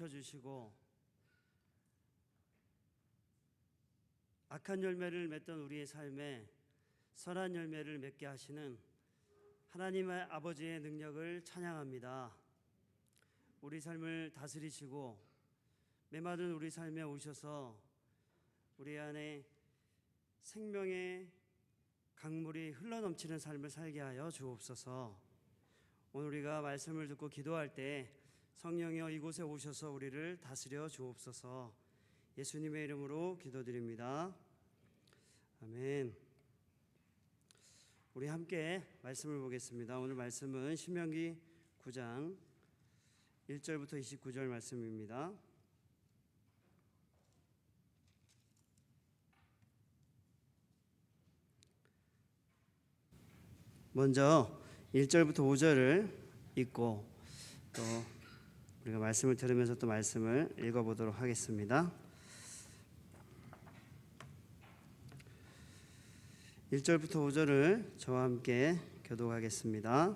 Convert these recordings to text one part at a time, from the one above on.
주시고 악한 열매를 맺던 우리의 삶에 선한 열매를 맺게 하시는 하나님의 아버지의 능력을 찬양합니다. 우리 삶을 다스리시고 메마른 우리 삶에 오셔서 우리 안에 생명의 강물이 흘러넘치는 삶을 살게 하여 주옵소서. 오늘 우리가 말씀을 듣고 기도할 때 성령이여 이곳에 오셔서 우리를 다스려 주옵소서. 예수님의 이름으로 기도드립니다. 아멘. 우리 함께 말씀을 보겠습니다. 오늘 말씀은 신명기 9장 1절부터 29절 말씀입니다. 먼저 1절부터 5절을 읽고 또 우리가 말씀을 들으면서 또 말씀을 읽어보도록 하겠습니다. 1절부터 5절을 저와 함께 교독하겠습니다.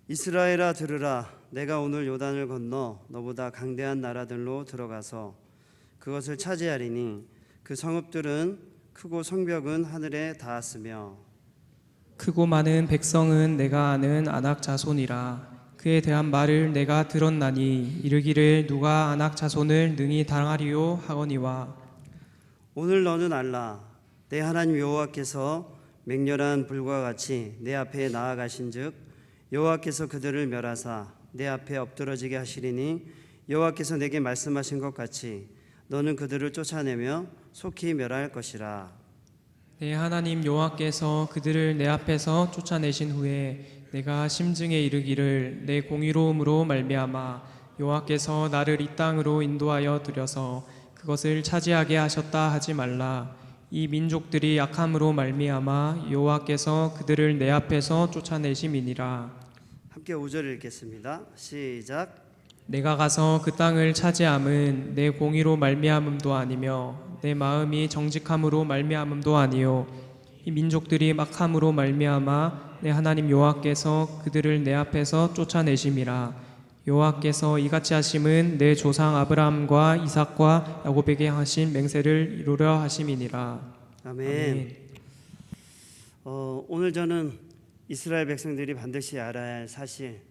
이스라엘아 들으라. 내가 오늘 요단을 건너 너보다 강대한 나라들로 들어가서 그것을 차지하리니 그 성읍들은 크고 성벽은 하늘에 닿았으며 크고 많은 백성은 내가 아는 아낙 자손이라. 그에 대한 말을 내가 들었나니 이르기를 누가 아낙 자손을 능히 당하리요 하거니와 오늘 너는 알라. 내 하나님 여호와께서 맹렬한 불과 같이 내 앞에 나아가신즉 여호와께서 그들을 멸하사 내 앞에 엎드러지게 하시리니 여호와께서 내게 말씀하신 것 같이 너는 그들을 쫓아내며 속히 멸할 것이라. 내 하나님 여호와께서 그들을 내 앞에서 쫓아내신 후에 내가 심증에 이르기를 내 공의로움으로 말미암아 여호와께서 나를 이 땅으로 인도하여 들여서 그것을 차지하게 하셨다 하지 말라. 이 민족들이 약함으로 말미암아 여호와께서 그들을 내 앞에서 쫓아내심이니라. 함께 5절 읽겠습니다. 시작. 내가 가서 그 땅을 차지함은 내 공의로 말미암음도 아니며 내 마음이 정직함으로 말미암음도 아니요 이 민족들이 막함으로 말미암아 내 하나님 여호와께서 그들을 내 앞에서 쫓아내심이라. 여호와께서 이같이 하심은 내 조상 아브라함과 이삭과 야곱에게 하신 맹세를 이루려 하심이니라. 아멘. 오늘 저는 이스라엘 백성들이 반드시 알아야 할 사실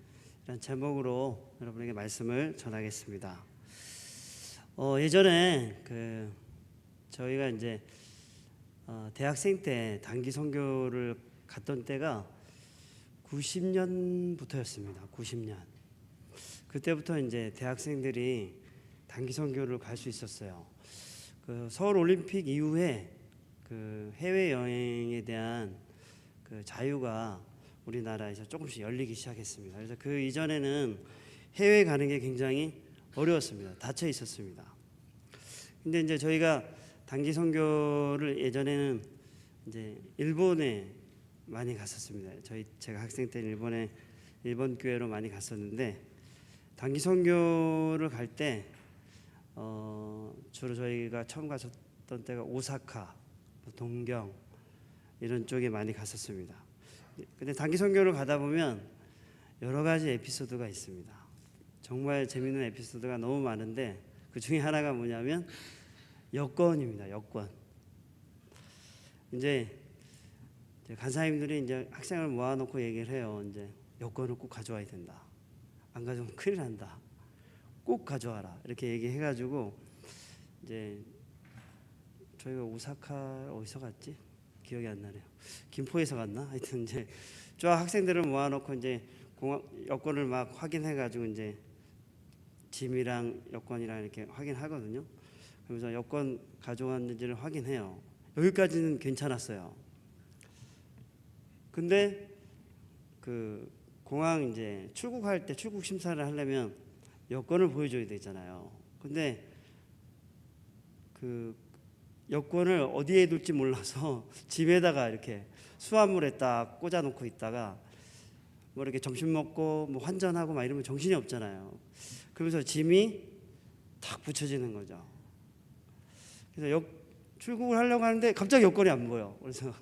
이런 제목으로 여러분에게 말씀을 전하겠습니다. 예전에 저희가 이제 대학생 때 단기 선교를 갔던 때가 90년부터였습니다. 90년. 그때부터 이제 대학생들이 단기 선교를 갈 수 있었어요. 서울 올림픽 이후에 해외 여행에 대한 자유가 우리나라에서 조금씩 열리기 시작했습니다. 그래서 그 이전에는 해외 가는 게 굉장히 어려웠습니다. 닫혀 있었습니다. 근데 이제 저희가 단기 선교를 예전에는 이제 일본에 많이 갔었습니다. 제가 학생 때는 일본 교회로 많이 갔었는데 단기 선교를 갈 때 주로 저희가 처음 갔었던 때가 오사카, 동경 이런 쪽에 많이 갔었습니다. 근데 단기 선교를 가다 보면 여러 가지 에피소드가 있습니다. 정말 재밌는 에피소드가 너무 많은데 그 중에 하나가 뭐냐면 여권입니다. 여권. 이제 간사님들이 이제 학생을 모아놓고 얘기를 해요. 이제 여권을 꼭 가져와야 된다. 안 가져오면 큰일 난다. 꼭 가져와라. 이렇게 얘기해가지고 이제 저희가 오사카 어디서 갔지? 기억이 안 나네요. 김포에서 갔나? 하여튼 이제 쫙 학생들을 모아놓고 이제 여권을 막 확인해가지고 이제 짐이랑 여권이랑 이렇게 확인하거든요. 그래서 여권 가져왔는지를 확인해요. 여기까지는 괜찮았어요. 근데 공항 이제 출국할 때 출국 심사를 하려면 여권을 보여줘야 되잖아요. 근데 여권을 어디에 둘지 몰라서 집에다가 이렇게 수화물에 딱 꽂아놓고 있다가 뭐 이렇게 점심 먹고 뭐 환전하고 막 이러면 정신이 없잖아요. 그러면서 짐이 탁 붙여지는 거죠. 그래서 출국을 하려고 하는데 갑자기 여권이 안 보여. 그래서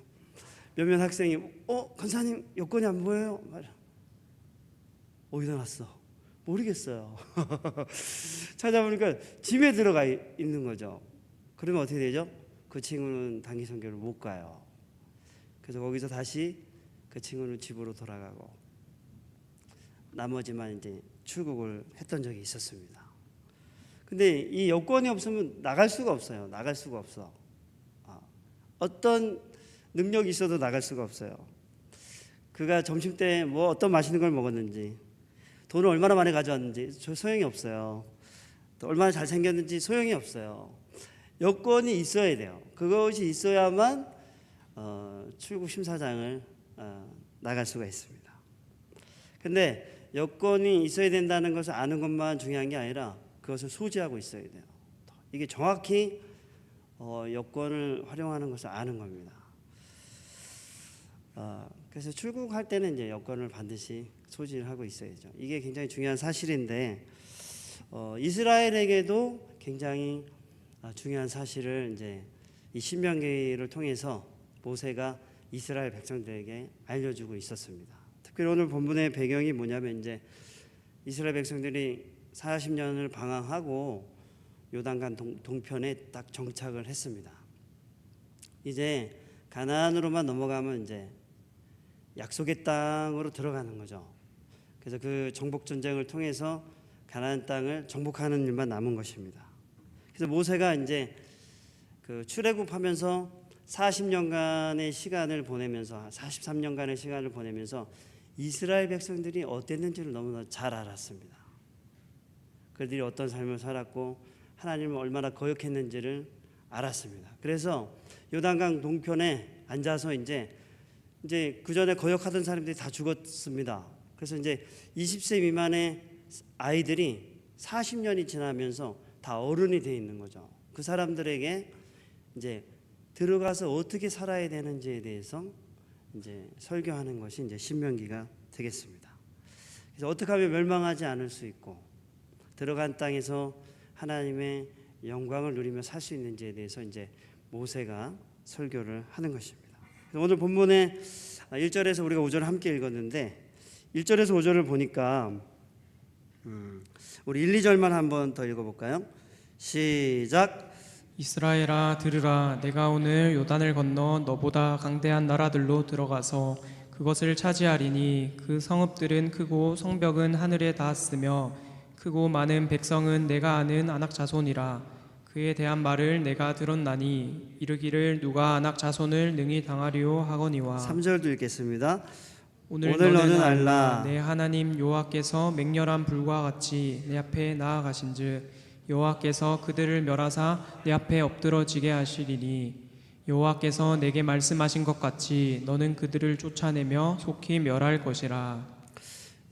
몇몇 학생이 권사님 여권이 안 보여요. 어디다 놨어? 모르겠어요. 찾아보니까 짐에 들어가 있는 거죠. 그러면 어떻게 되죠? 그 친구는 단기 선교를 못 가요. 그래서 거기서 다시 그 친구는 집으로 돌아가고 나머지만 이제 출국을 했던 적이 있었습니다. 근데 이 여권이 없으면 나갈 수가 없어요. 나갈 수가 없어. 어떤 능력이 있어도 나갈 수가 없어요. 그가 점심 때 뭐 어떤 맛있는 걸 먹었는지, 돈을 얼마나 많이 가져왔는지 소용이 없어요. 또 얼마나 잘생겼는지 소용이 없어요. 여권이 있어야 돼요. 그것이 있어야만 출국 심사장을 나갈 수가 있습니다. 근데 여권이 있어야 된다는 것을 아는 것만 중요한 게 아니라 그것을 소지하고 있어야 돼요. 이게 정확히 여권을 활용하는 것을 아는 겁니다. 그래서 출국할 때는 이제 여권을 반드시 소지를 하고 있어야죠. 이게 굉장히 중요한 사실인데 이스라엘에게도 굉장히 중요한 사실을 이제 이 신명기를 통해서 모세가 이스라엘 백성들에게 알려주고 있었습니다. 특별히 오늘 본문의 배경이 뭐냐면 이제 이스라엘 백성들이 40년을 방황하고 요단강 동편에 딱 정착을 했습니다. 이제 가나안으로만 넘어가면 이제 약속의 땅으로 들어가는 거죠. 그래서 그 정복 전쟁을 통해서 가나안 땅을 정복하는 일만 남은 것입니다. 그래서 모세가 이제 그 출애굽하면서 40년간의 시간을 보내면서 43년간의 시간을 보내면서 이스라엘 백성들이 어땠는지를 너무나 잘 알았습니다. 그들이 어떤 삶을 살았고 하나님을 얼마나 거역했는지를 알았습니다. 그래서 요단강 동편에 앉아서 이제 그 전에 거역하던 사람들이 다 죽었습니다. 그래서 이제 20세 미만의 아이들이 40년이 지나면서 다 어른이 돼 있는 거죠. 그 사람들에게 이제 들어가서 어떻게 살아야 되는지에 대해서 이제 설교하는 것이 이제 신명기가 되겠습니다. 그래서 어떻게 하면 멸망하지 않을 수 있고 들어간 땅에서 하나님의 영광을 누리며 살 수 있는지에 대해서 이제 모세가 설교를 하는 것입니다. 오늘 본문의 1절에서 우리가 5절을 함께 읽었는데 1절에서 5절을 보니까 우리 1, 2절만 한번 더 읽어볼까요? 시작. 이스라엘아 들으라 내가 오늘 요단을 건너 너보다 강대한 나라들로 들어가서 그것을 차지하리니 그 성읍들은 크고 성벽은 하늘에 닿았으며 크고 많은 백성은 내가 아는 아낙 자손이라 그에 대한 말을 내가 들었나니 이르기를 누가 아낙 자손을 능히 당하리요 하거니와 3절도 읽겠습니다. 오늘 너는 알라 내 하나님 여호와께서 맹렬한 불과 같이 내 앞에 나아가신즉 여호와께서 그들을 멸하사 내 앞에 엎드러지게 하시리니 여호와께서 내게 말씀하신 것 같이 너는 그들을 쫓아내며 속히 멸할 것이라.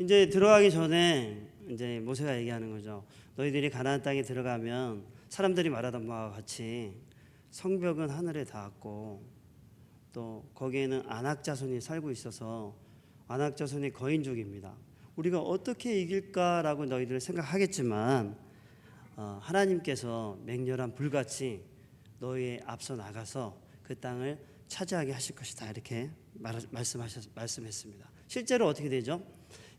이제 들어가기 전에 이제 모세가 얘기하는 거죠. 너희들이 가나안 땅에 들어가면 사람들이 말하던 바와 같이 성벽은 하늘에 닿았고 또 거기에는 아낙 자손이 살고 있어서 아낙 자손이 거인족입니다. 우리가 어떻게 이길까라고 너희들 생각하겠지만 하나님께서 맹렬한 불같이 너희의 앞서 나가서 그 땅을 차지하게 하실 것이다 이렇게 말씀했습니다. 실제로 어떻게 되죠?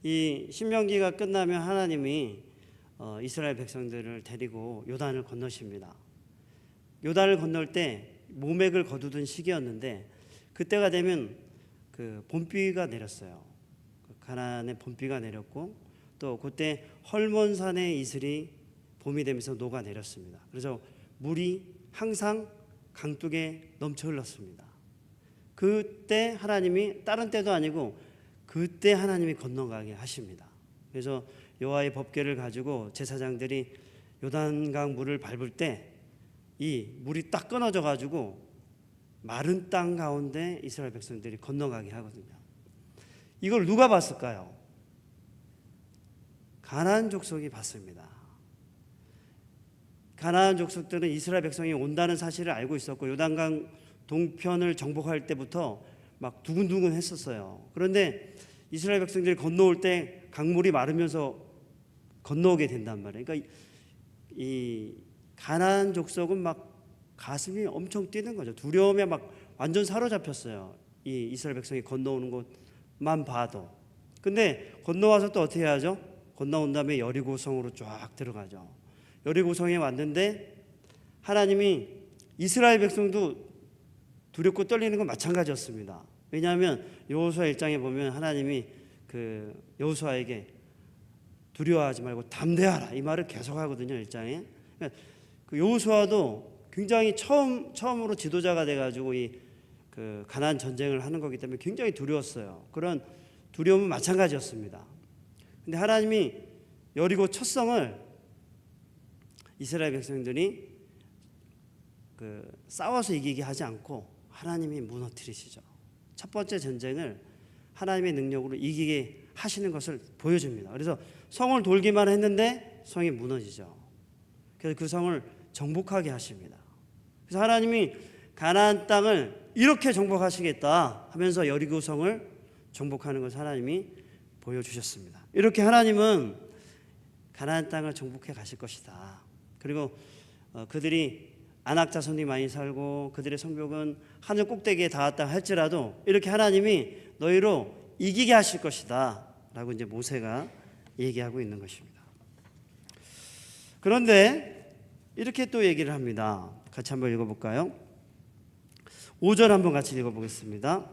이 신명기가 끝나면 하나님이 이스라엘 백성들을 데리고 요단을 건너십니다. 요단을 건널 때 모맥을 거두던 시기였는데 그때가 되면 그 봄비가 내렸어요. 가나안에 봄비가 내렸고 또 그때 헐몬산의 이슬이 봄이 되면서 녹아 내렸습니다. 그래서 물이 항상 강둑에 넘쳐 흘렀습니다. 그때 하나님이 다른 때도 아니고 그때 하나님이 건너가게 하십니다. 그래서 여호와의 법궤를 가지고 제사장들이 요단강 물을 밟을 때 이 물이 딱 끊어져 가지고 마른 땅 가운데 이스라엘 백성들이 건너가게 하거든요. 이걸 누가 봤을까요? 가나안 족속이 봤습니다. 가나안 족속들은 이스라엘 백성이 온다는 사실을 알고 있었고 요단강 동편을 정복할 때부터 막 두근두근 했었어요. 그런데 이스라엘 백성들이 건너올 때 강물이 마르면서 건너오게 된단 말이에요. 그러니까 이 가나안 족속은 막 가슴이 엄청 뛰는 거죠. 두려움에 막 완전 사로잡혔어요. 이 이스라엘 백성이 건너오는 것만 봐도. 근데 건너와서 또 어떻게 하죠? 건너온 다음에 여리고성으로 쫙 들어가죠. 여리고성에 왔는데 하나님이 이스라엘 백성도 두렵고 떨리는 건 마찬가지였습니다. 왜냐하면 여호수아 1장에 보면 하나님이 그 여호수아에게 두려워하지 말고 담대하라 이 말을 계속하거든요. 1장에. 그러니까 그 여호수아도 굉장히 처음으로 지도자가 돼가지고 이 그 가나안 전쟁을 하는 거기 때문에 굉장히 두려웠어요. 그런 두려움은 마찬가지였습니다. 근데 하나님이 여리고 첫 성을 이스라엘 백성들이 그 싸워서 이기게 하지 않고 하나님이 무너뜨리시죠. 첫 번째 전쟁을 하나님의 능력으로 이기게 하시는 것을 보여줍니다. 그래서 성을 돌기만 했는데 성이 무너지죠. 그래서 그 성을 정복하게 하십니다. 그래서 하나님이 가나안 땅을 이렇게 정복하시겠다 하면서 여리고 성을 정복하는 것을 하나님이 보여주셨습니다. 이렇게 하나님은 가나안 땅을 정복해 가실 것이다. 그리고 그들이 안악 자손이 많이 살고 그들의 성벽은 하늘 꼭대기에 닿았다 할지라도 이렇게 하나님이 너희로 이기게 하실 것이다 라고 이제 모세가 얘기하고 있는 것입니다. 그런데 이렇게 또 얘기를 합니다. 같이 한번 읽어볼까요? 5절 한번 같이 읽어보겠습니다.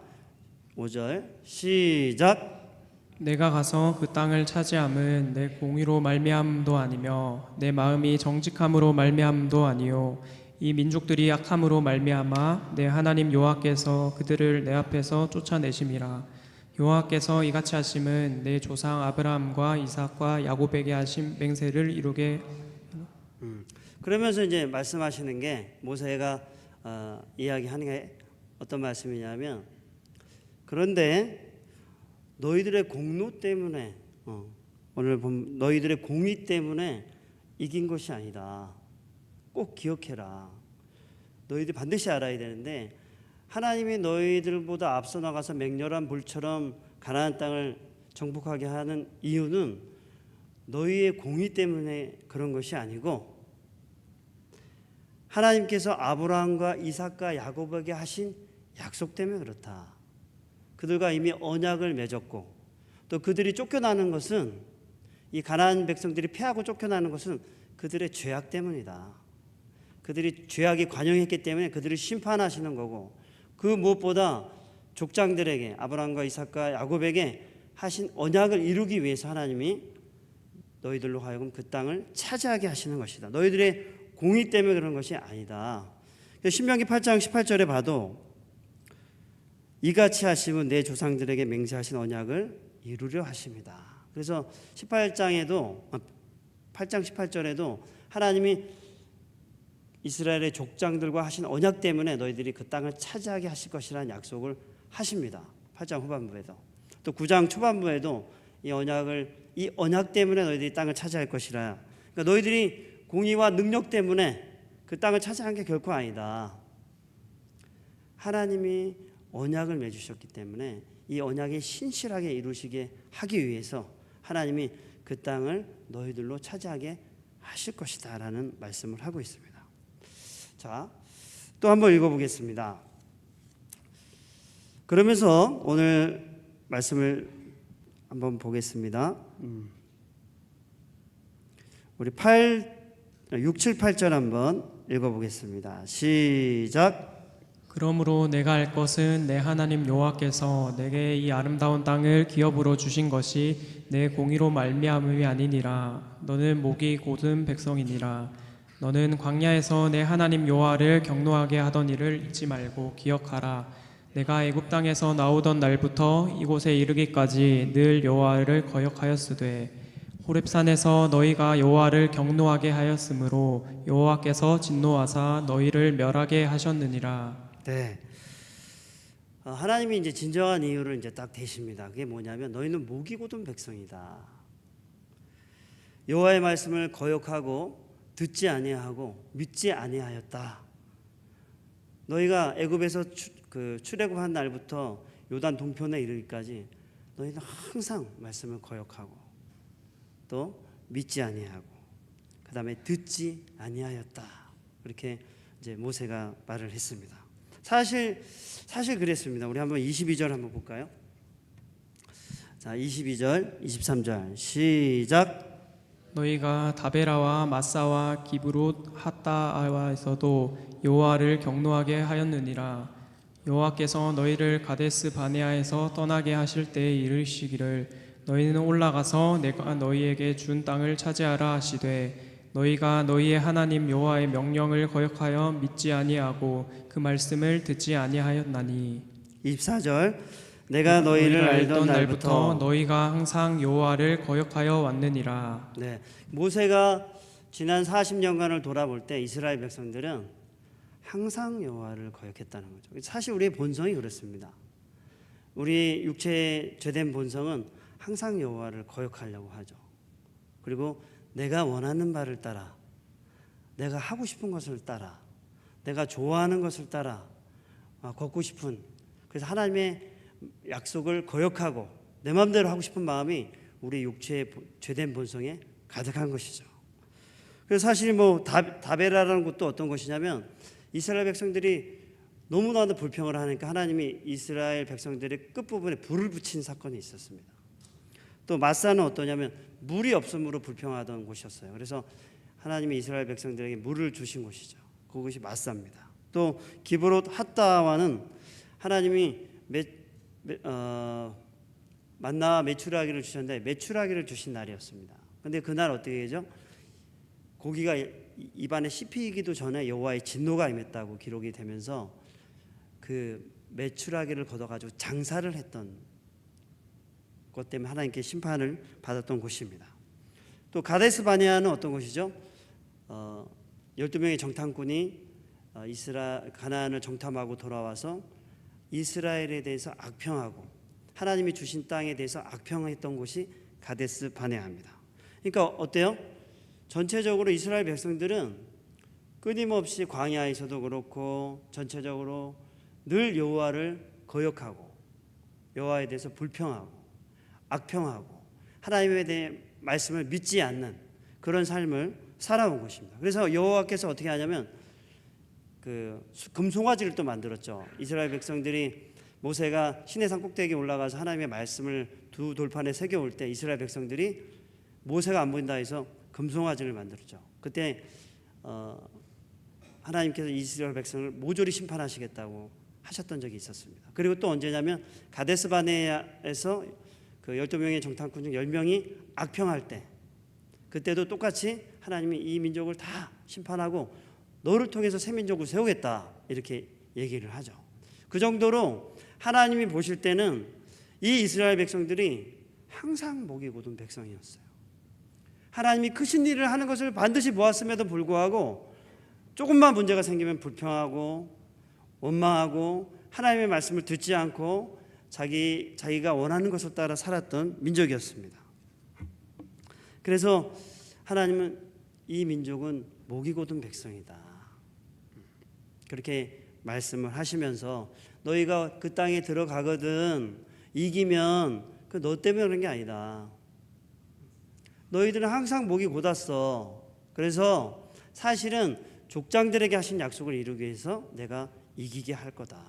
5절 시작. 내가 가서 그 땅을 차지함은 내 공의로 말미암음도 아니며 내 마음이 정직함으로 말미암음도 아니요 이 민족들이 악함으로 말미암아 내 하나님 여호와께서 그들을 내 앞에서 쫓아내심이라. 여호와께서 이같이 하심은 내 조상 아브라함과 이삭과 야곱에게 하신 맹세를 이루게. 그러면서 이제 말씀하시는 게 모세가 이야기하는 게 어떤 말씀이냐면 그런데 너희들의 공로 때문에 오늘 본 너희들의 공의 때문에 이긴 것이 아니다. 꼭 기억해라. 너희들 반드시 알아야 되는데 하나님이 너희들보다 앞서 나가서 맹렬한 불처럼 가나안 땅을 정복하게 하는 이유는 너희의 공의 때문에 그런 것이 아니고 하나님께서 아브라함과 이삭과 야곱에게 하신 약속 때문에 그렇다. 그들과 이미 언약을 맺었고 또 그들이 쫓겨나는 것은 이 가나안 백성들이 패하고 쫓겨나는 것은 그들의 죄악 때문이다. 그들이 죄악이 관영했기 때문에 그들을 심판하시는 거고 그 무엇보다 족장들에게 아브라함과 이삭과 야곱에게 하신 언약을 이루기 위해서 하나님이 너희들로 하여금 그 땅을 차지하게 하시는 것이다. 너희들의 공의 때문에 그런 것이 아니다. 신명기 8장 18절에 봐도 이같이 하시면 내 조상들에게 맹세하신 언약을 이루려 하십니다. 그래서 8장 18절에도 하나님이 이스라엘의 족장들과 하신 언약 때문에 너희들이 그 땅을 차지하게 하실 것이라는 약속을 하십니다. 8장 후반부에도 또 9장 초반부에도 이 언약 때문에 너희들이 땅을 차지할 것이라. 그러니까 너희들이 공의와 능력 때문에 그 땅을 차지한 게 결코 아니다. 하나님이 언약을 맺으셨기 때문에 이 언약이 신실하게 이루시게 하기 위해서 하나님이 그 땅을 너희들로 차지하게 하실 것이다 라는 말씀을 하고 있습니다. 자, 또 한번 읽어보겠습니다. 그러면서 오늘 말씀을 한번 보겠습니다. 우리 6, 7, 8절 한번 읽어보겠습니다. 시작. 그러므로 내가 알 것은 내 하나님 여호와께서 내게 이 아름다운 땅을 기업으로 주신 것이 내 공의로 말미암음이 아니니라. 너는 목이 곧은 백성이니라. 너는 광야에서 내 하나님 여호와를 경노하게 하던 일을 잊지 말고 기억하라. 내가 애굽 땅에서 나오던 날부터 이곳에 이르기까지 늘 여호와를 거역하였으되 호렙산에서 너희가 여호와를 경노하게 하였으므로 여호와께서 진노하사 너희를 멸하게 하셨느니라. 네. 하나님이 이제 진정한 이유를 이제 딱 대십니다. 그게 뭐냐면 너희는 목이 곧은 백성이다. 여호와의 말씀을 거역하고 듣지 아니하고 믿지 아니하였다. 너희가 애굽에서 출애굽한 날부터 요단 동편에 이르기까지 너희는 항상 말씀을 거역하고 또 믿지 아니하고 그다음에 듣지 아니하였다. 그렇게 이제 모세가 말을 했습니다. 사실 그랬습니다. 우리 한번 22절 한번 볼까요? 자, 자, 22절, 23절 시작. 너희가 다베라와 마사와 기브롯 핫다아와에서도 여호와를 경노하게 하였느니라. 여호와께서 너희를 가데스 바네아에서 떠나게 하실 때에 이르시기를 너희는 올라가서 내가 너희에게 준 땅을 차지하라 하시되 너희가 너희의 하나님 여호와의 명령을 거역하여 믿지 아니하고 그 말씀을 듣지 아니하였나니. 24절 내가 너희를 알던 날부터 너희가 항상 여호와를 거역하여 왔느니라. 네, 모세가 지난 40년간을 돌아볼 때 이스라엘 백성들은 항상 여호와를 거역했다는 거죠. 사실 우리의 본성이 그렇습니다. 우리 육체의 죄된 본성은 항상 여호와를 거역하려고 하죠. 그리고 내가 원하는 바를 따라, 내가 하고 싶은 것을 따라, 내가 좋아하는 것을 따라 걷고 싶은, 그래서 하나님의 약속을 거역하고 내 마음대로 하고 싶은 마음이 우리 육체의 죄된 본성에 가득한 것이죠. 그래서 사실 다베라라는 것도 어떤 것이냐면 이스라엘 백성들이 너무나도 불평을 하니까 하나님이 이스라엘 백성들의 끝부분에 불을 붙인 사건이 있었습니다. 또 마사는 어떠냐면 물이 없음으로 불평하던 곳이었어요. 그래서 하나님이 이스라엘 백성들에게 물을 주신 곳이죠. 그것이 마사입니다. 또 기브롯 핫다와는 하나님이 만나와 메추라기를 주셨는데 메추라기를 주신 날이었습니다. 그런데 그날 어떻게 되죠? 고기가 입안에 씹히기도 전에 여호와의 진노가 임했다고 기록이 되면서 그 메추라기를 걷어가지고 장사를 했던 것 때문에 하나님께 심판을 받았던 곳입니다. 또 가데스 바네아는 어떤 곳이죠? 12명의 정탐꾼이 가나안을 정탐하고 돌아와서 이스라엘에 대해서 악평하고 하나님이 주신 땅에 대해서 악평했던 곳이 가데스 바네아입니다. 그러니까 어때요? 전체적으로 이스라엘 백성들은 끊임없이 광야에서도 그렇고 전체적으로 늘 여호와를 거역하고 여호와에 대해서 불평하고 악평하고 하나님에 대해 말씀을 믿지 않는 그런 삶을 살아온 것입니다. 그래서 여호와께서 어떻게 하냐면 그 금송아지를 또 만들었죠. 이스라엘 백성들이 모세가 시내산 꼭대기에 올라가서 하나님의 말씀을 두 돌판에 새겨올 때 이스라엘 백성들이 모세가 안 보인다 해서 금송아지를 만들었죠. 그때 하나님께서 이스라엘 백성을 모조리 심판하시겠다고 하셨던 적이 있었습니다. 그리고 또 언제냐면 가데스 바네아에서 그 12명의 정탐꾼 중 10명이 악평할 때 그때도 똑같이 하나님이 이 민족을 다 심판하고 너를 통해서 새 민족을 세우겠다 이렇게 얘기를 하죠. 그 정도로 하나님이 보실 때는 이 이스라엘 백성들이 항상 목이 곧은 백성이었어요. 하나님이 크신 일을 하는 것을 반드시 보았음에도 불구하고 조금만 문제가 생기면 불평하고 원망하고 하나님의 말씀을 듣지 않고 자기가 원하는 것을 따라 살았던 민족이었습니다. 그래서 하나님은 이 민족은 목이 곧은 백성이다 그렇게 말씀을 하시면서 너희가 그 땅에 들어가거든 이기면 그 너 때문에 그런 게 아니다. 너희들은 항상 목이 곧았어. 그래서 사실은 족장들에게 하신 약속을 이루기 위해서 내가 이기게 할 거다.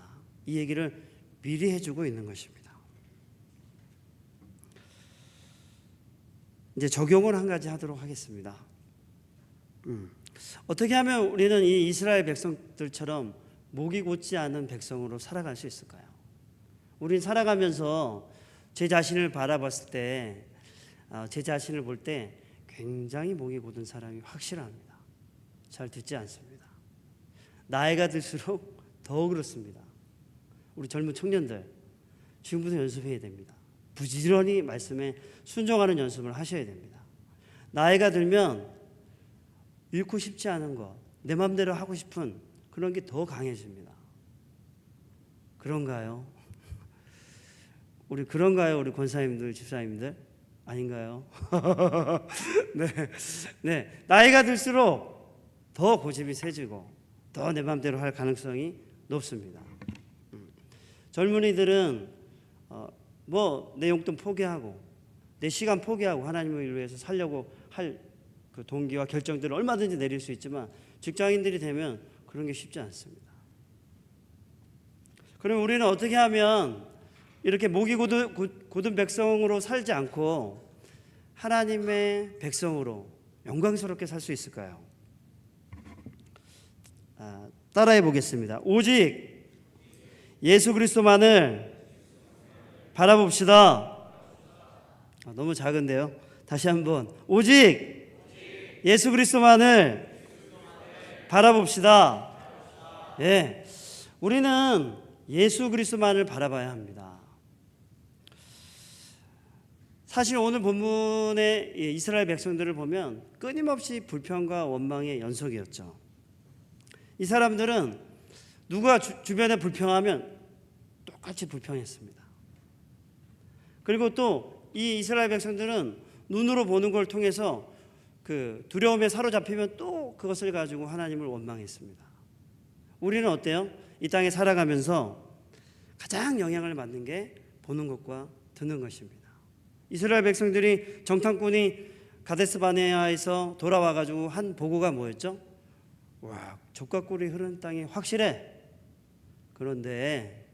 이 얘기를 미리 해주고 있는 것입니다. 이제 적용을 한 가지 하도록 하겠습니다. 어떻게 하면 우리는 이 이스라엘 백성들처럼 목이 곧지 않은 백성으로 살아갈 수 있을까요? 우린 살아가면서 제 자신을 바라봤을 때 제 자신을 볼 때 굉장히 목이 곧은 사람이 확실합니다. 잘 듣지 않습니다. 나이가 들수록 더 그렇습니다. 우리 젊은 청년들 지금부터 연습해야 됩니다. 부지런히 말씀에 순종하는 연습을 하셔야 됩니다. 나이가 들면 잃고 싶지 않은 것, 내 마음대로 하고 싶은 그런 게 더 강해집니다. 그런가요? 우리 그런가요? 우리 권사님들, 집사님들? 아닌가요? 네. 나이가 들수록 더 고집이 세지고 더 내 마음대로 할 가능성이 높습니다. 젊은이들은 내 용돈 포기하고 내 시간 포기하고 하나님을 위해서 살려고 할 그 동기와 결정들을 얼마든지 내릴 수 있지만 직장인들이 되면 그런 게 쉽지 않습니다. 그럼 우리는 어떻게 하면 이렇게 목이 곧은 백성으로 살지 않고 하나님의 백성으로 영광스럽게 살 수 있을까요? 따라해 보겠습니다. 오직 예수 그리스도만을 바라봅시다. 너무 작은데요. 다시 한번. 오직 예수 그리스도만을 바라봅시다. 예, 우리는 예수 그리스도만을 바라봐야 합니다. 사실 오늘 본문의 이스라엘 백성들을 보면 끊임없이 불평과 원망의 연속이었죠. 이 사람들은 누가 주변에 불평하면 똑같이 불평했습니다. 그리고 또 이 이스라엘 백성들은 눈으로 보는 걸 통해서 그 두려움에 사로잡히면 또 그것을 가지고 하나님을 원망했습니다. 우리는 어때요? 이 땅에 살아가면서 가장 영향을 받는 게 보는 것과 듣는 것입니다. 이스라엘 백성들이 정탐꾼이 가데스 바네아에서 돌아와가지고 한 보고가 뭐였죠? 와, 젖과 꿀이 흐르는 땅이 확실해. 그런데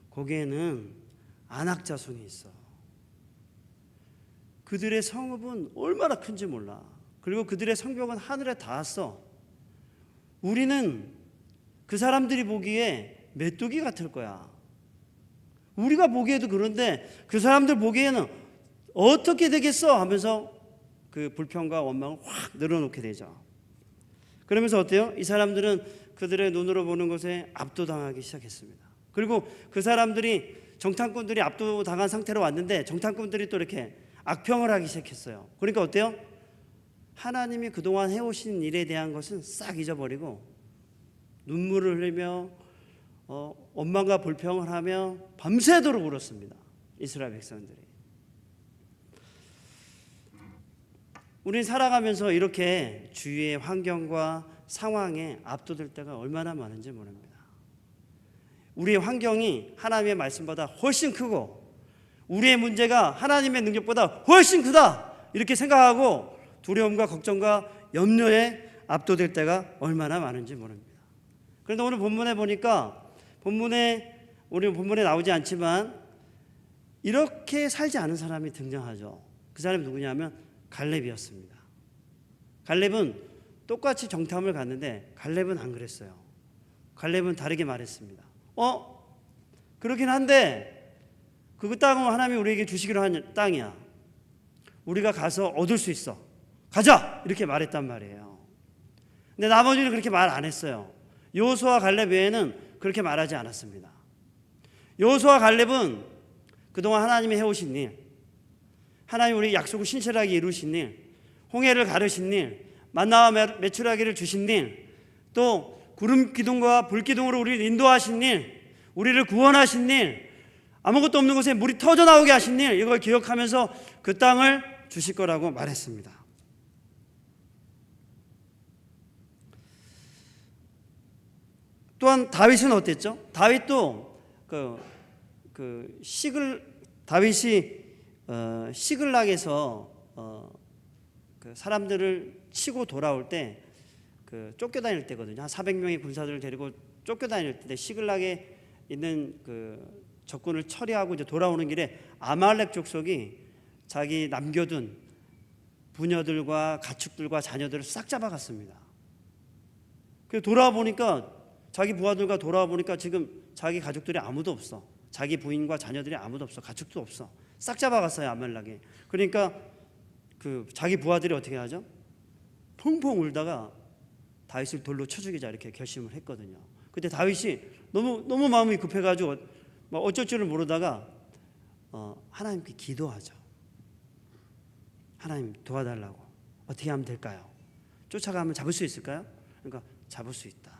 거기에는 안악 자손이 있어. 그들의 성읍은 얼마나 큰지 몰라. 그리고 그들의 성벽은 하늘에 닿았어. 우리는 그 사람들이 보기에 메뚜기 같을 거야. 우리가 보기에도 그런데 그 사람들 보기에는 어떻게 되겠어 하면서 그 불평과 원망을 확 늘어놓게 되죠. 그러면서 어때요? 이 사람들은 그들의 눈으로 보는 것에 압도당하기 시작했습니다. 그리고 그 사람들이 정탐꾼들이 압도당한 상태로 왔는데 정탐꾼들이 또 이렇게 악평을 하기 시작했어요. 그러니까 어때요? 하나님이 그동안 해오신 일에 대한 것은 싹 잊어버리고 눈물을 흘리며 원망과 불평을 하며 밤새도록 울었습니다. 이스라엘 백성들이. 우리는 살아가면서 이렇게 주위의 환경과 상황에 압도될 때가 얼마나 많은지 모릅니다. 우리의 환경이 하나님의 말씀보다 훨씬 크고 우리의 문제가 하나님의 능력보다 훨씬 크다 이렇게 생각하고 두려움과 걱정과 염려에 압도될 때가 얼마나 많은지 모릅니다. 그런데 오늘 본문에 보니까 우리 본문에 나오지 않지만 이렇게 살지 않은 사람이 등장하죠. 그 사람이 누구냐면 갈렙이었습니다. 갈렙은 똑같이 정탐을 갔는데 갈렙은 안 그랬어요. 갈렙은 다르게 말했습니다. 그렇긴 한데 그 땅은 하나님이 우리에게 주시기로 한 땅이야. 우리가 가서 얻을 수 있어. 가자! 이렇게 말했단 말이에요. 근데 나머지는 그렇게 말 안 했어요. 여호수아와 갈렙 외에는 그렇게 말하지 않았습니다. 여호수아와 갈렙은 그동안 하나님이 해오신 일, 하나님 우리 약속을 신실하게 이루신 일, 홍해를 가르신 일, 만나와 메추라기를 주신 일, 또 구름 기둥과 불 기둥으로 우리를 인도하신 일, 우리를 구원하신 일, 아무것도 없는 곳에 물이 터져 나오게 하신 일, 이걸 기억하면서 그 땅을 주실 거라고 말했습니다. 또한 다윗은 어땠죠? 다윗도 다윗이 시글락에서 그 사람들을 치고 돌아올 때 쫓겨다닐 때거든요. 한 400명의 군사들을 데리고 쫓겨다닐 때 시글락에 있는 그 적군을 처리하고 이제 돌아오는 길에 아말렉 족속이 자기 남겨둔 부녀들과 가축들과 자녀들을 싹 잡아갔습니다. 그래서 돌아와 보니까 자기 부하들과 돌아와 보니까 지금 자기 가족들이 아무도 없어. 자기 부인과 자녀들이 아무도 없어. 가축도 없어. 싹 잡아갔어요, 아말렉이. 그러니까 그 자기 부하들이 어떻게 하죠? 펑펑 울다가 다윗을 돌로 쳐 죽이자 이렇게 결심을 했거든요. 그때 다윗이 너무 마음이 급해가지고 어쩔 줄을 모르다가 하나님께 기도하죠. 하나님 도와달라고. 어떻게 하면 될까요? 쫓아가면 잡을 수 있을까요? 그러니까 잡을 수 있다.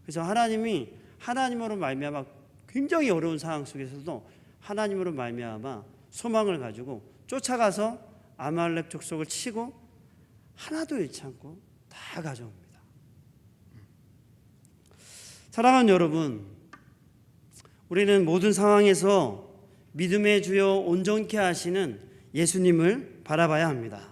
그래서 하나님이 하나님으로 말미암아 굉장히 어려운 상황 속에서도 하나님으로 말미암아 소망을 가지고 쫓아가서 아말렉 족속을 치고 하나도 잃지 않고 다 가져옵니다. 사랑하는 여러분, 우리는 모든 상황에서 믿음의 주요 온전케 하시는 예수님을 바라봐야 합니다.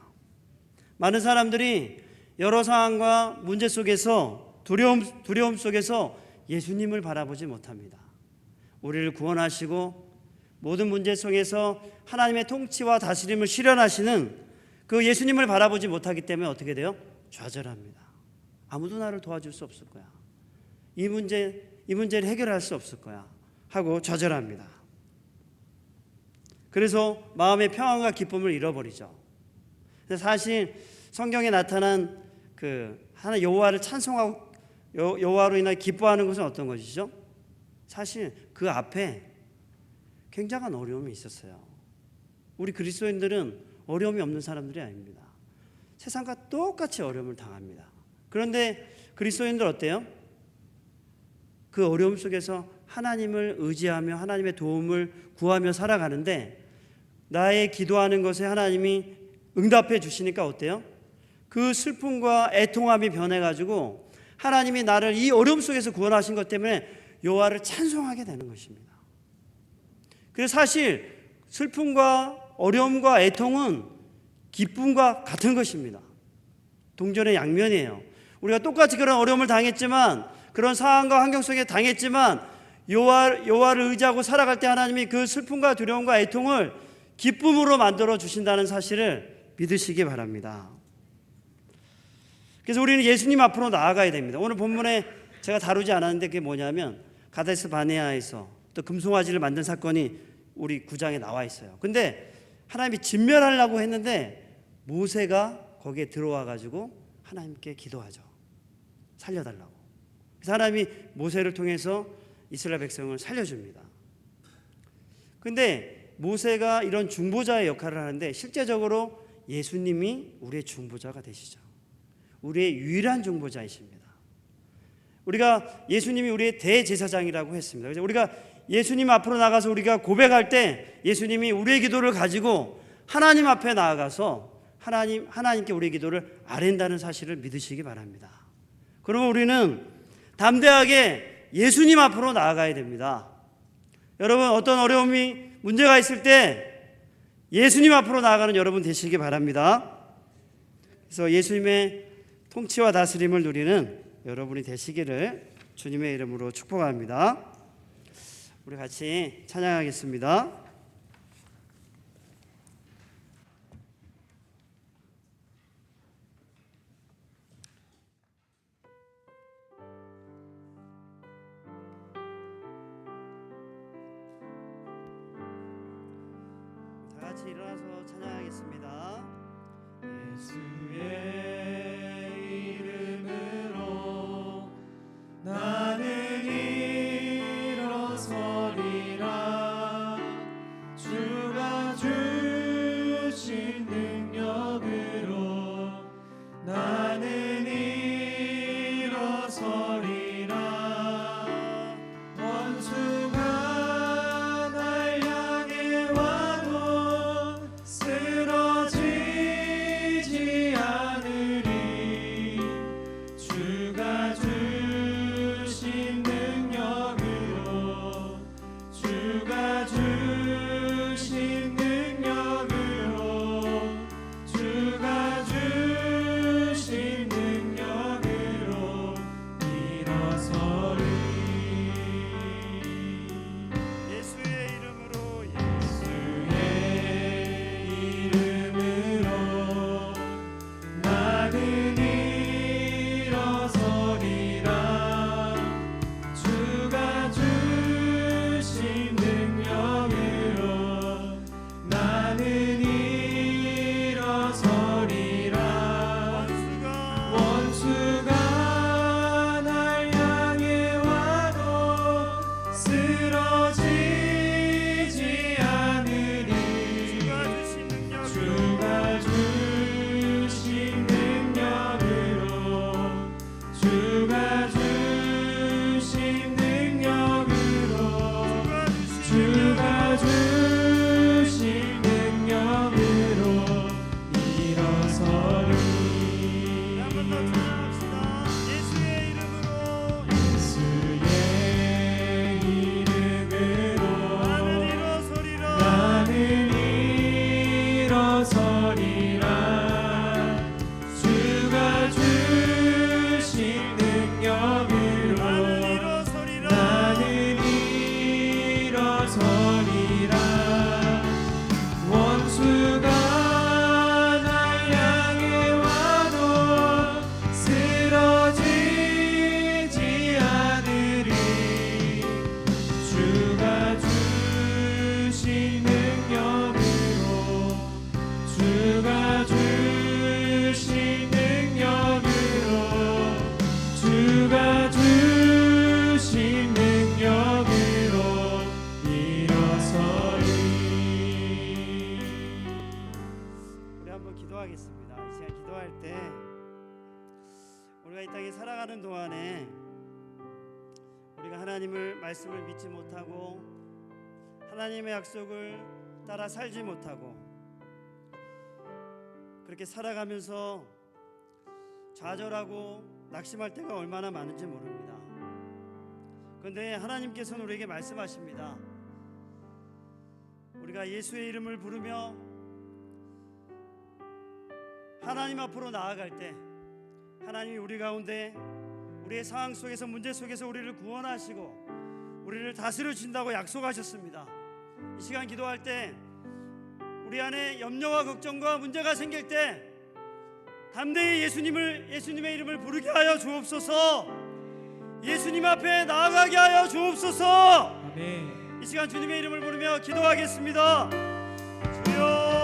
많은 사람들이 여러 상황과 문제 속에서 두려움 속에서 예수님을 바라보지 못합니다. 우리를 구원하시고 모든 문제 속에서 하나님의 통치와 다스림을 실현하시는 그 예수님을 바라보지 못하기 때문에 어떻게 돼요? 좌절합니다. 아무도 나를 도와줄 수 없을 거야. 이 문제를 해결할 수 없을 거야 하고 좌절합니다. 그래서 마음의 평안과 기쁨을 잃어버리죠. 사실 성경에 나타난 그 하나 여호와를 찬송하고 여호와로 인하여 기뻐하는 것은 어떤 것이죠? 사실 그 앞에 굉장한 어려움이 있었어요. 우리 그리스도인들은 어려움이 없는 사람들이 아닙니다. 세상과 똑같이 어려움을 당합니다. 그런데 그리스도인들 어때요? 그 어려움 속에서 하나님을 의지하며 하나님의 도움을 구하며 살아가는데 나의 기도하는 것에 하나님이 응답해 주시니까 어때요? 그 슬픔과 애통함이 변해가지고 하나님이 나를 이 어려움 속에서 구원하신 것 때문에 여호와를 찬송하게 되는 것입니다. 그래서 사실 슬픔과 어려움과 애통은 기쁨과 같은 것입니다. 동전의 양면이에요. 우리가 똑같이 그런 어려움을 당했지만, 그런 상황과 환경 속에 당했지만 여호와를 의지하고 살아갈 때 하나님이 그 슬픔과 두려움과 애통을 기쁨으로 만들어 주신다는 사실을 믿으시기 바랍니다. 그래서 우리는 예수님 앞으로 나아가야 됩니다. 오늘 본문에 제가 다루지 않았는데 그게 뭐냐면 가데스 바네아에서 또 금송아지를 만든 사건이 우리 9장에 나와 있어요. 근데 하나님이 진멸하려고 했는데 모세가 거기에 들어와 가지고 하나님께 기도하죠. 살려달라고. 그래서 하나님이 모세를 통해서 이스라엘 백성을 살려줍니다. 근데 모세가 이런 중보자의 역할을 하는데 실제적으로 예수님이 우리의 중보자가 되시죠. 우리의 유일한 중보자이십니다. 우리가 예수님이 우리의 대제사장이라고 했습니다. 그래서 우리가 예수님 앞으로 나가서 우리가 고백할 때 예수님이 우리의 기도를 가지고 하나님 앞에 나아가서 하나님께 우리의 기도를 아랜다는 사실을 믿으시기 바랍니다. 그러면 우리는 담대하게 예수님 앞으로 나아가야 됩니다. 여러분, 어떤 어려움이 문제가 있을 때 예수님 앞으로 나아가는 여러분 되시기 바랍니다. 그래서 예수님의 통치와 다스림을 누리는 여러분이 되시기를 주님의 이름으로 축복합니다. 우리 같이 찬양하겠습니다. 다 같이 일어나서 찬양하겠습니다. 예수의 이름으로 나는 일어서리라. 주가 주신 능력으로 나는 일어서리라. 원수가 날 향해 와도 쓰러지지 않으리. 주가 주신 능력으로 주가 주신 능력으로 주가 주신 능력으로 일어서리. 예수의 이름으로 예수의 이름으로 나는 일어서리라. 주가 주신 능력으로 나는 일어서리라. 원수가 날 향해 와도 쓰러지지 않으리. 주가 주신 능력으로 주가 주신 능력으로 주가 주신 능력으로 일어서리. 한번 더 찬양합시다. 우리가 이 땅에 살아가는 동안에 우리가 하나님을 말씀을 믿지 못하고 하나님의 약속을 따라 살지 못하고 그렇게 살아가면서 좌절하고 낙심할 때가 얼마나 많은지 모릅니다. 그런데 하나님께서는 우리에게 말씀하십니다. 우리가 예수의 이름을 부르며 하나님 앞으로 나아갈 때 하나님이 우리 가운데 우리의 상황 속에서 문제 속에서 우리를 구원하시고 우리를 다스려 주신다고 약속하셨습니다. 이 시간 기도할 때 우리 안에 염려와 걱정과 문제가 생길 때 담대히 예수님의 이름을 부르게 하여 주옵소서. 예수님 앞에 나아가게 하여 주옵소서. 아멘. 이 시간 주님의 이름을 부르며 기도하겠습니다. 주여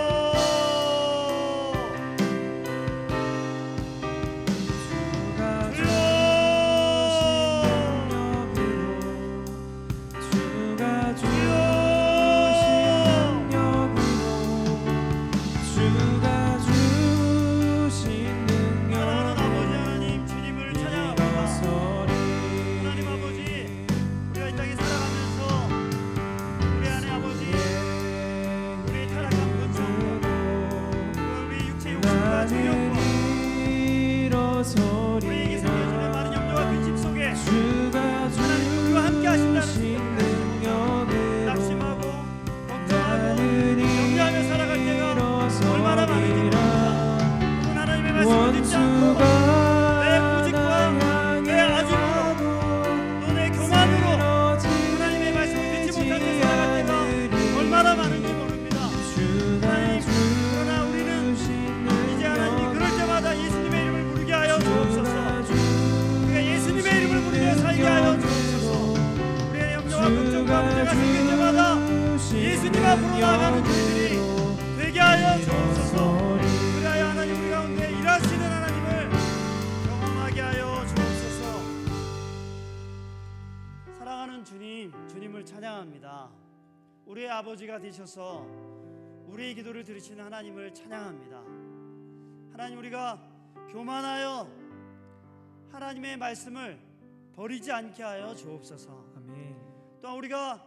예수님 앞으로 나아가는 우리들이 되게 하여 주옵소서. 그래야 하나님 우리 가운데 일하시는 하나님을 경험하게 하여 주옵소서. 사랑하는 주님을 찬양합니다. 우리의 아버지가 되셔서 우리의 기도를 들으시는 하나님을 찬양합니다. 하나님, 우리가 교만하여 하나님의 말씀을 버리지 않게 하여 주옵소서. 아멘. 또한 우리가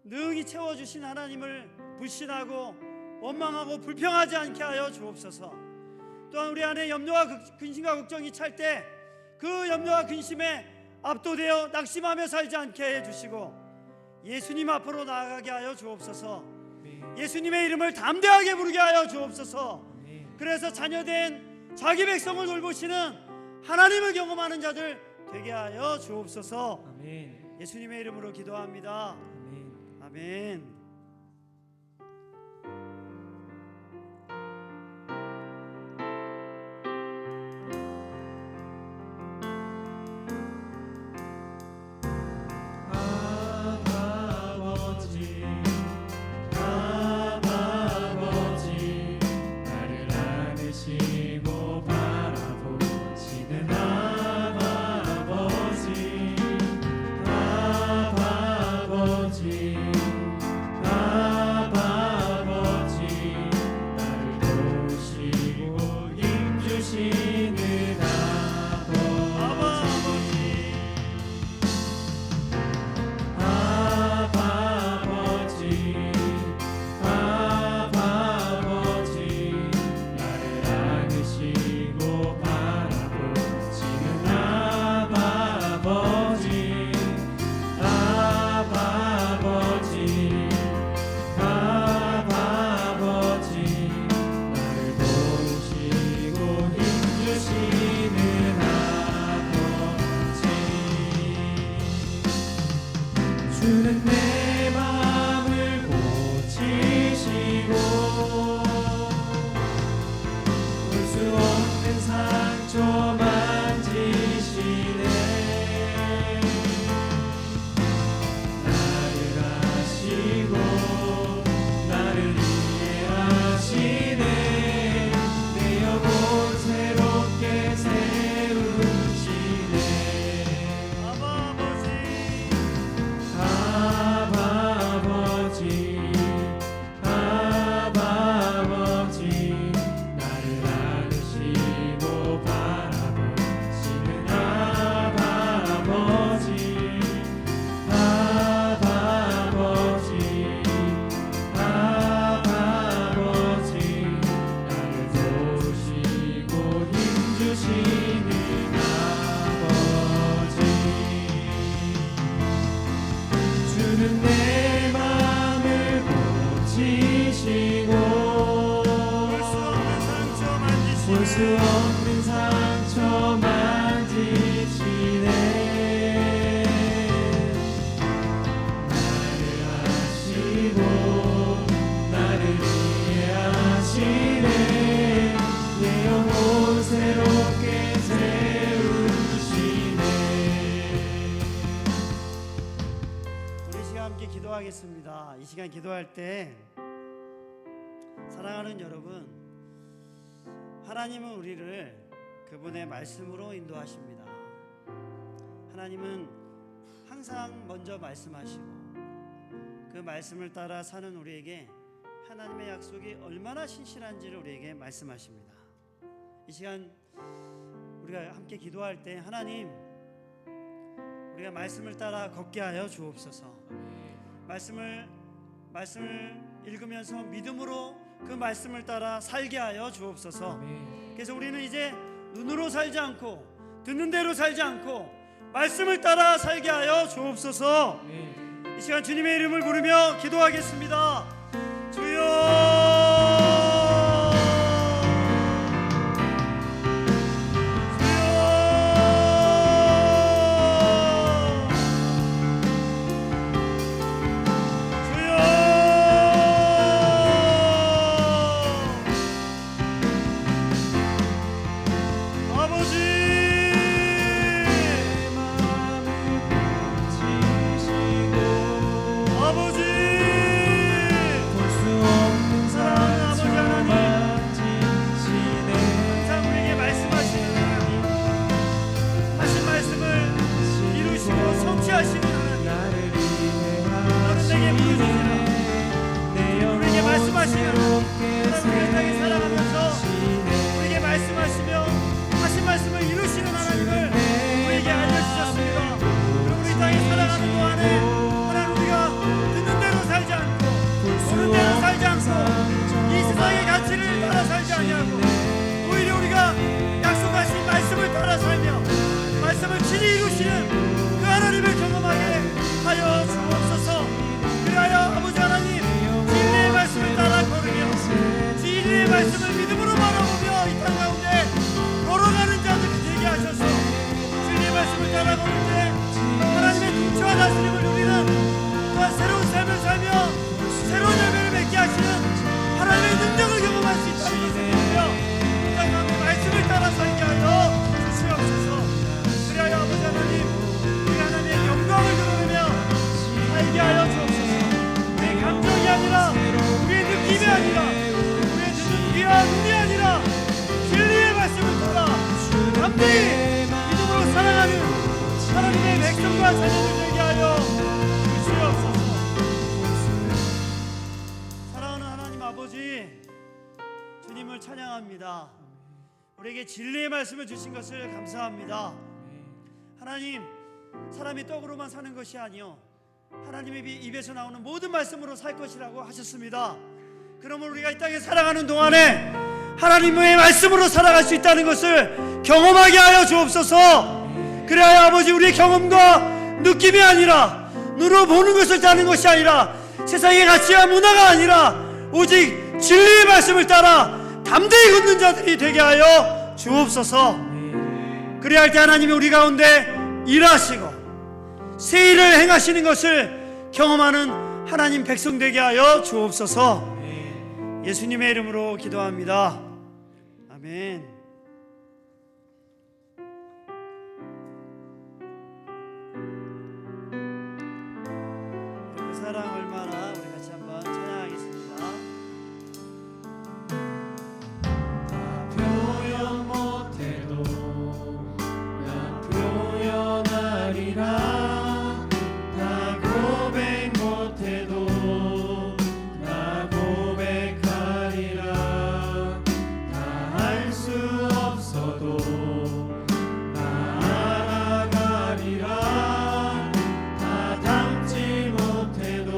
능히 채워주신 하나님을 불신하고 원망하고 불평하지 않게 하여 주옵소서. 또한 우리 안에 염려와 근심과 걱정이 찰 때 그 염려와 근심에 압도되어 낙심하며 살지 않게 해주시고 예수님 앞으로 나아가게 하여 주옵소서. 예수님의 이름을 담대하게 부르게 하여 주옵소서. 그래서 자녀된 자기 백성을 돌보시는 하나님을 경험하는 자들 되게 하여 주옵소서. 아멘. 예수님의 이름으로 기도합니다. 아멘. 주는 내 마음을 고치시고 볼 수 없는 상처 만지시네. 나를 아시고 나를 이해하시네. 내 영혼 새롭게 세우시네. 아버지 기도하겠습니다. 이 시간 기도할 때 사랑하는 여러분, 하나님은 우리를 그분의 말씀으로 인도하십니다. 하나님은 항상 먼저 말씀하시고 그 말씀을 따라 사는 우리에게 하나님의 약속이 얼마나 신실한지를 우리에게 말씀하십니다. 이 시간 우리가 함께 기도할 때 하나님, 우리가 말씀을 따라 걷게 하여 주옵소서. 말씀을 읽으면서 믿음으로 그 말씀을 따라 살게 하여 주옵소서. 그래서 우리는 이제 눈으로 살지 않고 듣는 대로 살지 않고 말씀을 따라 살게 하여 주옵소서. 이 시간 주님의 이름을 부르며 기도하겠습니다. 주여, 말씀을 친히 이루시는 그 하나님을 경험하게 하여 주옵소서. 그리하여 아버지 하나님, 진리의 말씀을 따라 걸으며 진리의 말씀을 믿음으로 바라보며 이 땅 가운데 걸어가는 자들이 되게 하셔서 진리의 말씀을 따라 걸을 때 하나님의 통치와 다스림을 누리는 또한 새로운 삶을 살며 새로운 열매를 맺게 하시는 하나님의 능력을 경험할 수 있다는 것을 보며 이 땅 가운데 말씀을 따라 살게 하여 주시옵소서. 그리하여 아버지 하나님, 우리 하나님의 영광을 드러내며 살게 하여 주옵소서. 우리의 감정이 아니라, 우리의 느낌이 아니라, 우리의 듣는 귀와 눈이 아니라 진리의 말씀을 따라 담대히 믿음으로 살아가는 하나님의 백성과 자녀들 되게 하여 주시옵소서. 사랑하는 하나님 아버지, 주님을 찬양합니다. 우리에게 진리의 말씀을 주신 것을 감사합니다. 하나님, 사람이 떡으로만 사는 것이 아니요 하나님의 입에서 나오는 모든 말씀으로 살 것이라고 하셨습니다. 그러면 우리가 이 땅에 살아가는 동안에 하나님의 말씀으로 살아갈 수 있다는 것을 경험하게 하여 주옵소서. 그래야 아버지, 우리의 경험과 느낌이 아니라 눈으로 보는 것을 따는 것이 아니라 세상의 가치와 문화가 아니라 오직 진리의 말씀을 따라 담대히 걷는 자들이 되게 하여 주옵소서. 그래야 할 때 하나님이 우리 가운데 일하시고 새 일을 행하시는 것을 경험하는 하나님 백성 되게 하여 주옵소서. 예수님의 이름으로 기도합니다. 아멘. 그 사랑 얼마나 우리 같이 한번 찬양하겠습니다. 다 표현 못해도 나 표현하리라. 다 고백 못해도 나 고백하리라. 다 알 수 없어도 나 알아가리라. 다 담지 못해도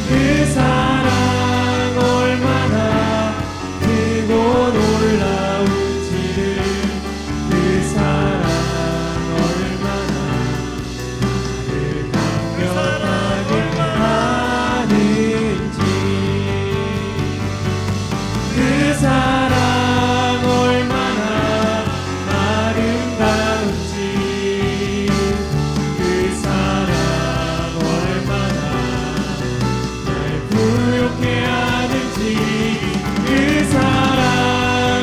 그 사랑 얼마나 크고 놀라운지를 그 사랑 얼마나 나를 감격하게 하는지 그 사랑 얼마나 아름다운지 그 사랑 얼마나 날 부욕해 하는지 그 사랑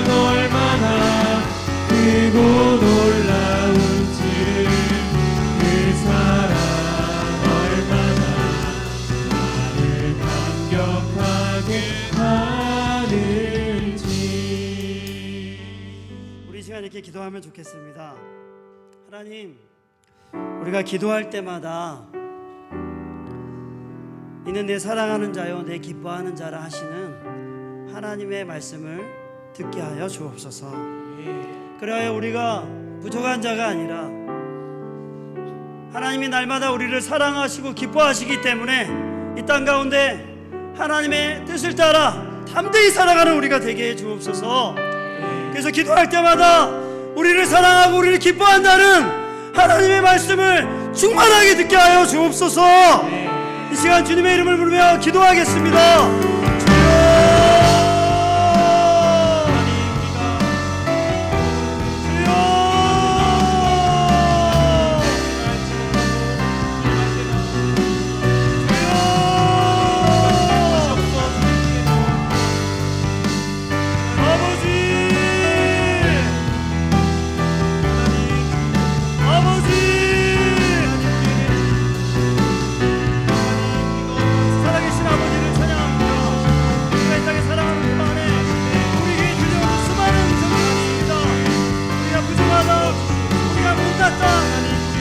얼마나 크고 놀라운지를 그 사랑 얼마나 나를 감격하게 하는지. 우리 이 시간 이렇게 기도하면 좋겠습니다. 하나님, 우리가 기도할 때마다 이는 내 사랑하는 자요 내 기뻐하는 자라 하시는 하나님의 말씀을 듣게 하여 주옵소서. 그래야 우리가 부족한 자가 아니라 하나님이 날마다 우리를 사랑하시고 기뻐하시기 때문에 이 땅 가운데 하나님의 뜻을 따라 담대히 살아가는 우리가 되게 해 주옵소서. 그래서 기도할 때마다 우리를 사랑하고 우리를 기뻐한다는 하나님의 말씀을 충만하게 듣게 하여 주옵소서. 이 시간 주님의 이름을 부르며 기도하겠습니다.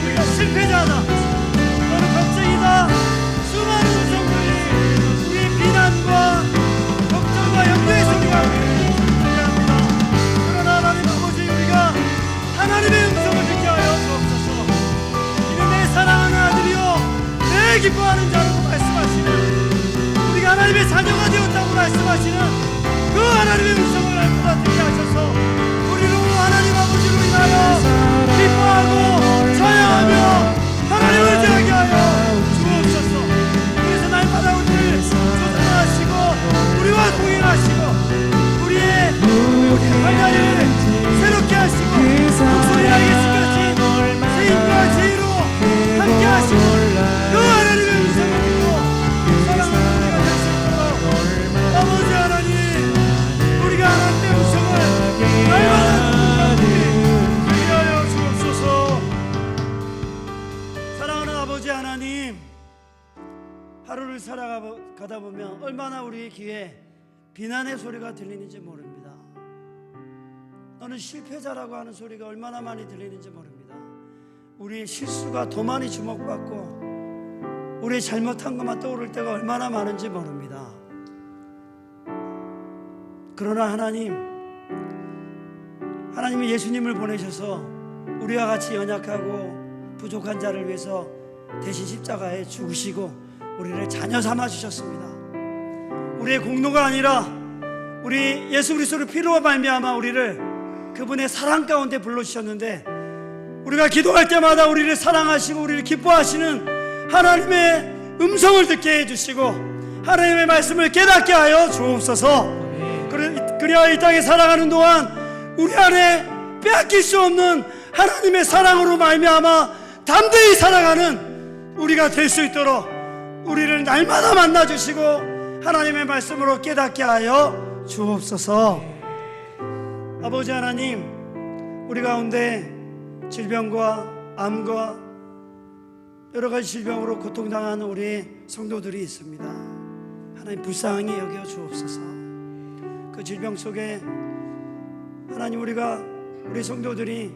우리가 실패자다, 너는 걱정이다, 수많은 성들이 우리의 비난과 걱정과 염려의 소리가 들려합니다. 그러나 하나님 아버지, 우리가 하나님의 음성을 듣게 하여 주옵소서. 이는 내 사랑하는 아들이요 내 기뻐하는 자라고 말씀하시는, 우리가 하나님의 자녀가 되었다고 말씀하시는 그 하나님의 음성을 날마다 듣게 하셔서 우리로 하나님 아버지로 인하여 기뻐하고 찬양하며 하나님을 대하게 하여 주옵소서. 그래서 날마다 우리를 조정하시고 우리와 동행하시고 우리의 관자를 새롭게 하시고 목소리와 예수같이 세임과 제의로 함께 하시고 그 하나님의 음성을 듣고 사랑하는 우리가 될 수 있도록 아버지 하나님, 우리가 하나님의 음성을 날마다 하나님, 하루를 살아가다 보면 얼마나 우리의 귀에 비난의 소리가 들리는지 모릅니다. 너는 실패자라고 하는 소리가 얼마나 많이 들리는지 모릅니다. 우리의 실수가 더 많이 주목받고 우리의 잘못한 것만 떠오를 때가 얼마나 많은지 모릅니다. 그러나 하나님이 예수님을 보내셔서 우리와 같이 연약하고 부족한 자를 위해서 대신 십자가에 죽으시고 우리를 자녀 삼아 주셨습니다. 우리의 공로가 아니라 우리 예수 그리스도의 피로 말미암아 우리를 그분의 사랑 가운데 불러주셨는데, 우리가 기도할 때마다 우리를 사랑하시고 우리를 기뻐하시는 하나님의 음성을 듣게 해주시고 하나님의 말씀을 깨닫게 하여 주옵소서. 그래야 이 땅에 살아가는 동안 우리 안에 빼앗길 수 없는 하나님의 사랑으로 말미암아 담대히 살아가는 우리가 될 수 있도록 우리를 날마다 만나주시고 하나님의 말씀으로 깨닫게 하여 주옵소서. 아버지 하나님, 우리 가운데 질병과 암과 여러 가지 질병으로 고통당하는 우리 성도들이 있습니다. 하나님 불쌍히 여겨 주옵소서. 그 질병 속에 하나님, 우리 성도들이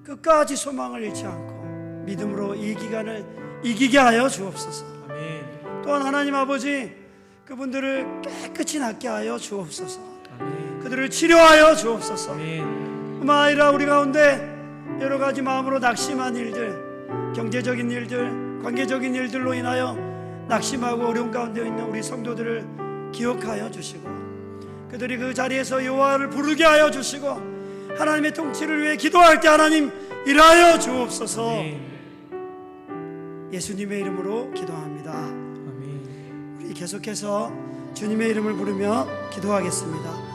끝까지 소망을 잃지 않고 믿음으로 이 기간을 이기게 하여 주옵소서. 아멘. 또한 하나님 아버지, 그분들을 깨끗이 낫게 하여 주옵소서. 아멘. 그들을 치료하여 주옵소서. 아멘. 뿐만 아니라 우리 가운데 여러 가지 마음으로 낙심한 일들, 경제적인 일들, 관계적인 일들로 인하여 낙심하고 어려운 가운데 있는 우리 성도들을 기억하여 주시고 그들이 그 자리에서 여호와를 부르게 하여 주시고 하나님의 통치를 위해 기도할 때 하나님 일하여 주옵소서. 예수님의 이름으로 기도합니다. 아멘. 우리 계속해서 주님의 이름을 부르며 기도하겠습니다.